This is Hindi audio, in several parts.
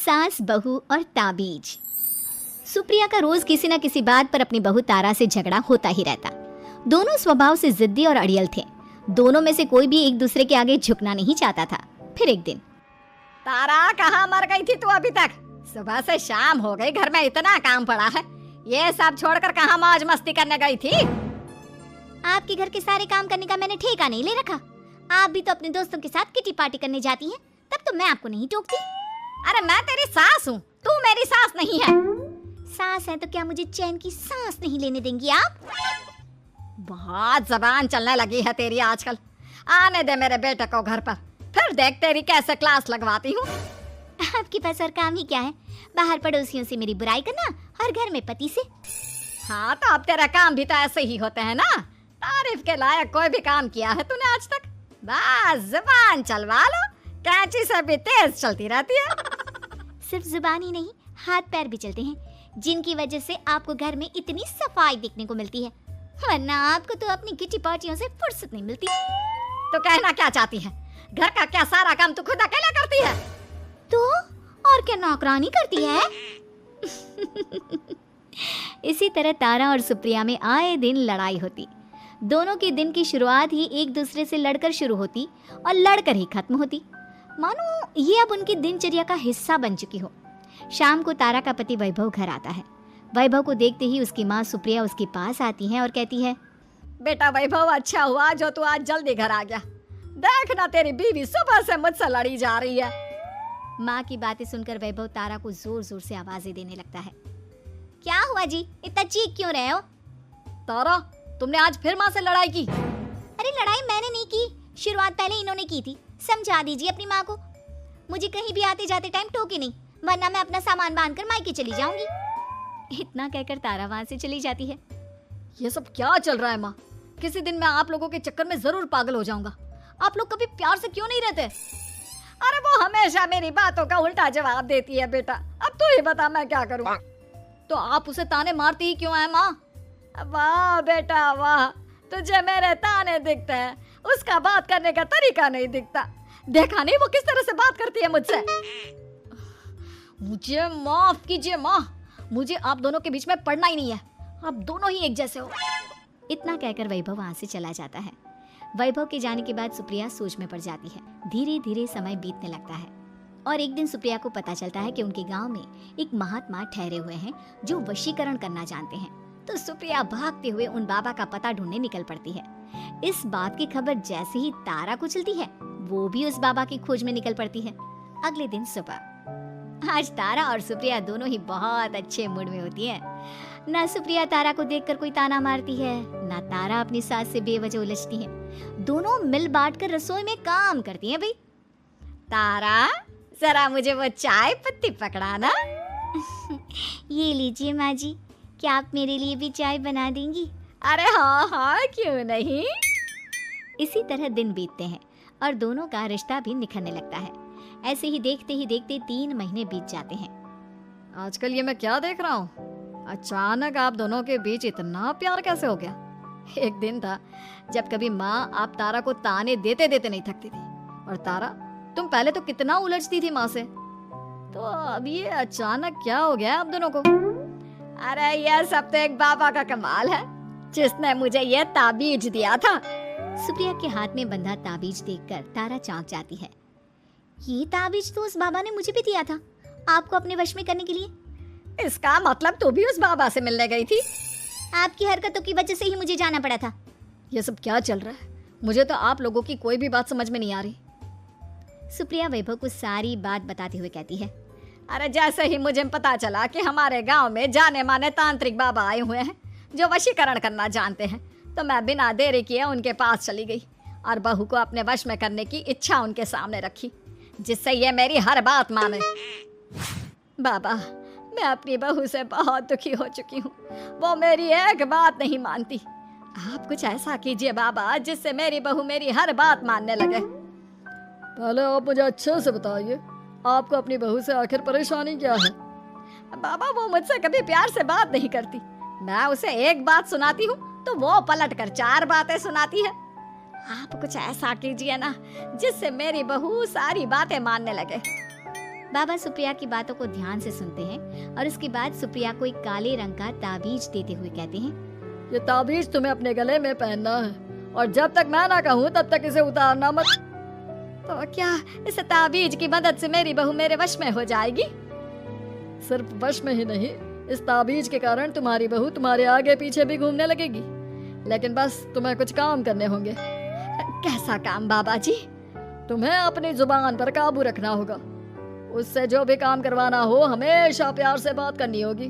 सास, बहू और ताबीज। सुप्रिया का रोज किसी न किसी बात पर अपनी बहू तारा से झगड़ा होता ही रहता। दोनों स्वभाव से जिद्दी और अड़ियल थे। दोनों में से कोई भी एक दूसरे के आगे झुकना नहीं चाहता था। फिर एक दिन, तारा कहाँ मर गई थी तू अभी तक? सुबह से शाम हो गई, घर में इतना काम पड़ा है, ये सब छोड़कर कहाँ मौज मस्ती करने गई थी? आपके घर के सारे काम करने का मैंने ठेका नहीं ले रखा। आप भी तो अपने दोस्तों के साथ किटी पार्टी करने जाती हैं, तब तो मैं आपको नहीं टोकती। अरे मैं तेरी सास हूँ, तू मेरी सास नहीं है। सास है तो क्या मुझे चैन की सांस नहीं लेने देंगी आप? बहुत जबान चलने लगी है तेरी आजकल। आने दे मेरे बेटे को घर पर, फिर देख तेरी कैसे क्लास लगवाती हूँ। आपके पास और काम ही क्या है? बाहर पड़ोसियों से मेरी बुराई करना और घर में पति से। हाँ तो अब तेरा काम भी तो ऐसे ही होते हैं ना। तारीफ के लायक कोई भी काम किया है तूने आज तक? बस जुबान चलवा लो, कैंची से भी तेज चलती रहती है। सिर्फ जुबान ही नहीं, हाथ पैर भी चलते हैं, जिनकी वजह से आपको घर में इतनी सफाई देखने को मिलती है, वरना आपको तो अपनी किटी पार्टियों से फुर्सत नहीं मिलती। तो कहना क्या चाहती है? घर का क्या सारा काम तू खुद अकेले करती है? तो और क्या नौकरानी करती है? इसी तरह तारा और सुप्रिया में आए दिन लड़ाई होती। दोनों के दिन की शुरुआत ही एक दूसरे से लड़कर शुरू होती और लड़कर ही खत्म होती, मानो ये अब उनकी दिनचर्या का हिस्सा बन चुकी हो। शाम को तारा का पति वैभव घर आता है। वैभव को देखते ही उसकी माँ सुप्रिया उसके पास आती है और कहती है, बेटा वैभव, अच्छा हुआ जो तू आज जल्दी घर आ गया। देखना तेरी बीवी सुबह से मुझसे लड़ी जा रही है। माँ की बातें सुनकर वैभव तारा को जोर जोर से आवाजें देने लगता है। क्या हुआ जी, इतना चीख क्यों रहे हो? तारा, तुमने आज फिर माँ से लड़ाई की? अरे लड़ाई मैंने नहीं की, शुरुआत पहले इन्होंने की थी। समझा दीजिए अपनी माँ को। मुझे कहीं भी आते जाते टाइम टोके नहीं, वरना मैं अपना सामान बांधकर मायके चली जाऊंगी। इतना कहकर तारा वहां से चली जाती है। ये सब क्या चल रहा है माँ? किसी दिन मैं आप लोगों के चक्कर में जरूर पागल हो जाऊंगा। आप लोग कभी प्यार से क्यों नहीं रहते? अरे वो हमेशा मेरी बातों का उल्टा जवाब देती है बेटा। अब तू ही बता मैं क्या करूं? तो आप उसे ताने मारती ही क्यों है माँ? वाह बेटा वाह, तुझे मेरे ताने दिखते हैं, उसका बात करने का तरीका नहीं दिखता। देखा नहीं वो किस तरह से बात करती है मुझसे? मुझे माफ कीजिए माँ, मुझे आप दोनों के बीच में पड़ना ही नहीं है। आप दोनों ही एक जैसे हो। इतना कहकर वैभव वहां से चला जाता है। वैभव के जाने के बाद सुप्रिया सोच में पड़ जाती है। धीरे धीरे समय बीतने लगता है और एक दिन सुप्रिया को पता चलता है कि उनके गांव में एक महात्मा ठहरे हुए हैं जो वशीकरण करना जानते हैं। तो सुप्रिया भागते हुए उन बाबा का पता ढूंढने निकल पड़ती है। इस बात की खबर जैसे ही तारा को चलती है, वो भी उस बाबा की खोज में निकल पड़ती है। अगले दिन सुबह, आज तारा और सुप्रिया दोनों ही बहुत अच्छे मूड में होती है। ना सुप्रिया तारा को देखकर कोई ताना मारती है, ना तारा अपनी सास से बेवजह उलझती है। दोनों मिल बांट कर रसोई में काम करती हैं। भाई तारा, जरा मुझे वो चाय पत्ती पकड़ाना। ये लीजिए माँ जी, क्या आप मेरे लिए भी चाय बना देंगी? अरे हाँ हाँ, क्यों नहीं। इसी तरह दिन बीतते हैं और दोनों का रिश्ता भी निखरने लगता है। ऐसे ही देखते 3 महीने बीत जाते हैं। आजकल ये मैं क्या देख रहा हूँ? अचानक आप दोनों के बीच इतना प्यार कैसे हो गया? एक दिन था जब कभी माँ आप तारा को ताने देते देते नहीं थकती थी, और तारा, तुम पहले तो कितना उलझती थी माँ से, तो अब ये अचानक क्या हो गया आप दोनों को? अरे यह सब तो एक बाबा का कमाल है, जिसने मुझे ये ताबीज दिया था। सुप्रिया के हाथ में बंधा ताबीज देखकर तारा चौंक जाती है। ये ताबीज तो उस बाबा ने मुझे भी दिया था, आपको अपने वश में करने के लिए। इसका मतलब तू भी उस बाबा से मिलने गई थी? आपकी हरकतों की वजह से ही मुझे जाना पड़ा था। ये सब क्या चल रहा है? मुझे तो आप लोगों की कोई भी बात समझ में नहीं आ रही। सुप्रिया वैभव को सारी बात बताते हुए कहती है, अरे जैसे ही मुझे पता चला कि हमारे गांव में जाने माने तांत्रिक बाबा आए हुए हैं जो वशीकरण करना जानते हैं, तो मैं बिना देरी किए उनके पास चली गई और बहू को अपने वश में करने की इच्छा उनके सामने रखी, जिससे ये मेरी हर बात माने। बाबा, मैं अपनी बहू से बहुत दुखी हो चुकी हूँ, वो मेरी एक बात नहीं मानती। आप कुछ ऐसा कीजिए बाबा जिससे मेरी बहू मेरी हर बात मानने लगे। पहले आप मुझे अच्छे से बताइए, आपको अपनी बहू से आखिर परेशानी क्या है? बाबा, वो मुझसे कभी प्यार से बात नहीं करती। मैं उसे एक बात सुनाती हूँ तो वो पलट कर 4 बातें सुनाती है। आप कुछ ऐसा कीजिए ना जिससे मेरी बहू सारी बातें मानने लगे। बाबा सुप्रिया की बातों को ध्यान से सुनते हैं और उसके बाद सुप्रिया को एक काले रंग का ताबीज देते हुए कहते हैं, ये ताबीज तुम्हें अपने गले में पहनना है और जब तक मैं ना कहूँ तब तक इसे उतारना मत। तो क्या इस ताबीज की मदद से मेरी बहू मेरे वश में हो जाएगी? सिर्फ वश में ही नहीं, इस ताबीज के कारण तुम्हारी बहू तुम्हारे आगे पीछे भी घूमने लगेगी। लेकिन बस तुम्हें कुछ काम करने होंगे। कैसा काम बाबा जी? तुम्हें अपनी जुबान पर काबू रखना होगा। उससे जो भी काम करवाना हो हमेशा प्यार से बात करनी होगी।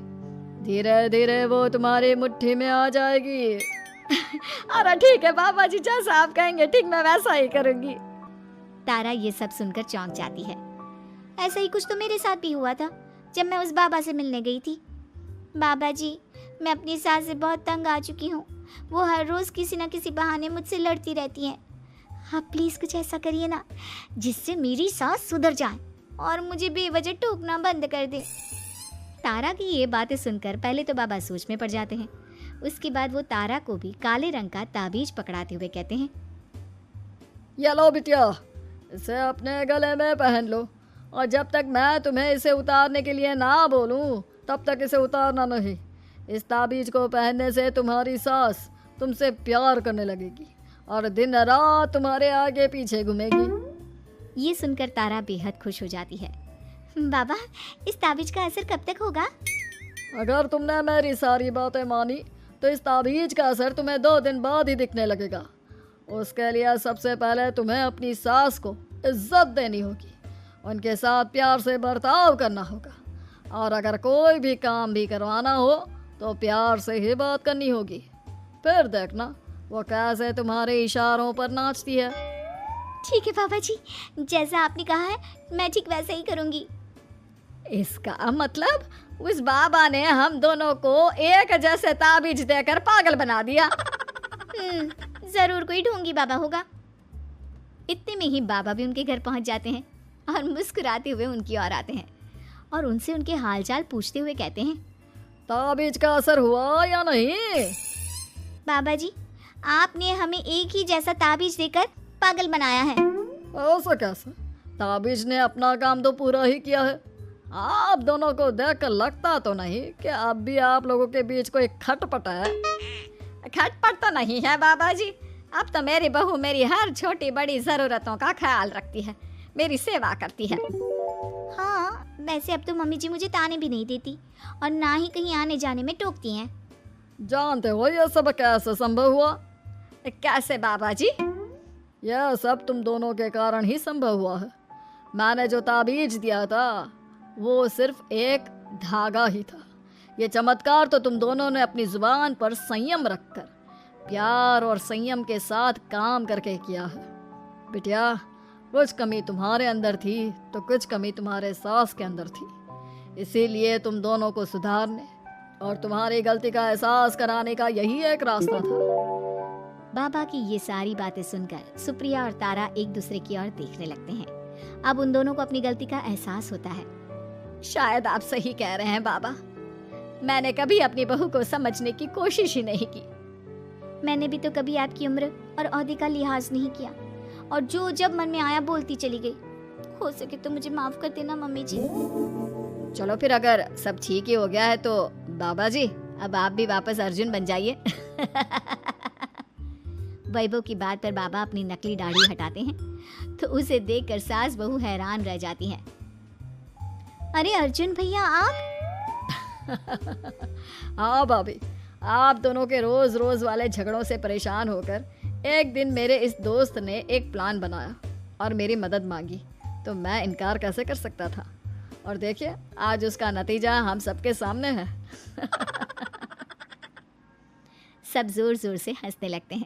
धीरे धीरे वो तुम्हारी मुट्ठी में आ जाएगी। अरे ठीक है बाबा जी, जैसा आप कहेंगे ठीक मैं वैसा ही करूंगी। तारा ये सब सुनकर चौंक जाती है। ऐसा ही कुछ तो मेरे साथ भी हुआ था जब मैं उस बाबा से मिलने गई थी। बाबा जी, मैं अपनी सास से बहुत तंग आ चुकी हूँ। वो हर रोज किसी न किसी बहाने मुझसे लड़ती रहती हैं। आप प्लीज कुछ ऐसा करिए ना जिससे मेरी सास सुधर जाए और मुझे बेवजह टोकना बंद कर दे। तारा की ये बातें सुनकर पहले तो बाबा सोच में पड़ जाते हैं। उसके बाद वो तारा को भी काले रंग का ताबीज पकड़ाते हुए कहते हैं, ये लो बिटिया, इसे अपने गले में पहन लो और जब तक मैं तुम्हें इसे उतारने के लिए ना बोलूं तब तक इसे उतारना नहीं। इस ताबीज को पहनने से तुम्हारी सास तुमसे प्यार करने लगेगी और दिन रात तुम्हारे आगे पीछे घूमेगी। ये सुनकर तारा बेहद खुश हो जाती है। बाबा, इस ताबीज का असर कब तक होगा? अगर तुमने मेरी सारी बातें मानी तो इस ताबीज का असर तुम्हें 2 दिन बाद ही दिखने लगेगा। उसके लिए सबसे पहले तुम्हें अपनी सास को इज्जत देनी होगी, उनके साथ प्यार से बर्ताव करना होगा और अगर कोई भी काम भी करवाना हो तो प्यार से ही बात करनी होगी। फिर देखना वो कैसे तुम्हारे इशारों पर नाचती है। ठीक है बाबा जी, जैसा आपने कहा है मैं ठीक वैसा ही करूंगी। इसका मतलब उस बाबा ने हम दोनों को एक जैसे ताबीज देकर पागल बना दिया। जरूर कोई ढोंगी बाबा होगा। इतने में ही बाबा भी उनके घर पहुंच जाते हैं और मुस्कुराते हुए उनकी ओर आते हैं और उनसे उनके हालचाल पूछते हुए कहते हैं, ताबीज का असर हुआ या नहीं? बाबा जी, आपने हमें एक ही जैसा ताबीज देकर पागल बनाया है। ऐसा कैसे? ताबीज ने अपना काम तो पूरा ही किया है। आप दोनों को देखकर लगता तो नहीं कि अब भी आप लोगों के बीच कोई खटपट है। खटपट तो नहीं है बाबा जी, अब तो मेरी बहू मेरी हर छोटी बड़ी ज़रूरतों का ख्याल रखती है, मेरी सेवा करती है। हाँ, वैसे अब तो मम्मी जी मुझे ताने भी नहीं देती और ना ही कहीं आने जाने में टोकती हैं। जानते हो ये सब कैसे संभव हुआ? कैसे बाबा जी? यह सब तुम दोनों के कारण ही संभव हुआ है। मैंने जो ताबीज दिया था वो सिर्फ एक धागा ही था। ये चमत्कार तो तुम दोनों ने अपनी जुबान पर संयम रखकर प्यार और संयम के साथ काम करके किया है। बिटिया, कुछ कमी तुम्हारे अंदर थी तो कुछ कमी तुम्हारे सास के अंदर थी, इसीलिए तुम दोनों को सुधारने और तुम्हारी गलती का एहसास कराने का यही एक रास्ता था। बाबा की ये सारी बातें सुनकर सुप्रिया और तारा एक दूसरे की ओर देखने लगते हैं। अब उन दोनों को अपनी गलती का एहसास होता है। शायद आप सही कह रहे हैं बाबा, मैंने कभी अपनी बहू को समझने की कोशिश ही नहीं की। मैंने भी तो कभी आपकी उम्र और ओहदे का लिहाज नहीं किया और जो जब मन में आया बोलती चली गई। हो सके तो मुझे माफ कर देना मम्मी जी। चलो फिर अगर सब ठीक ही हो गया है तो बाबा जी अब आप भी वापस अर्जुन बन जाइए। वैभव की बात पर बाबा अपनी नकली दाढ़ी हटाते हैं तो उसे देखकर सास बहू हैरान रह जाती हैं। अरे अर्जुन भैया, आप? हाँ भाभी, आप दोनों के रोज रोज वाले झगड़ों से परेशान होकर एक दिन मेरे इस दोस्त ने एक प्लान बनाया और मेरी मदद मांगी, तो मैं इनकार कैसे कर सकता था। और देखिए आज उसका नतीजा हम सबके सामने है। सब जोर जोर से हंसने लगते हैं।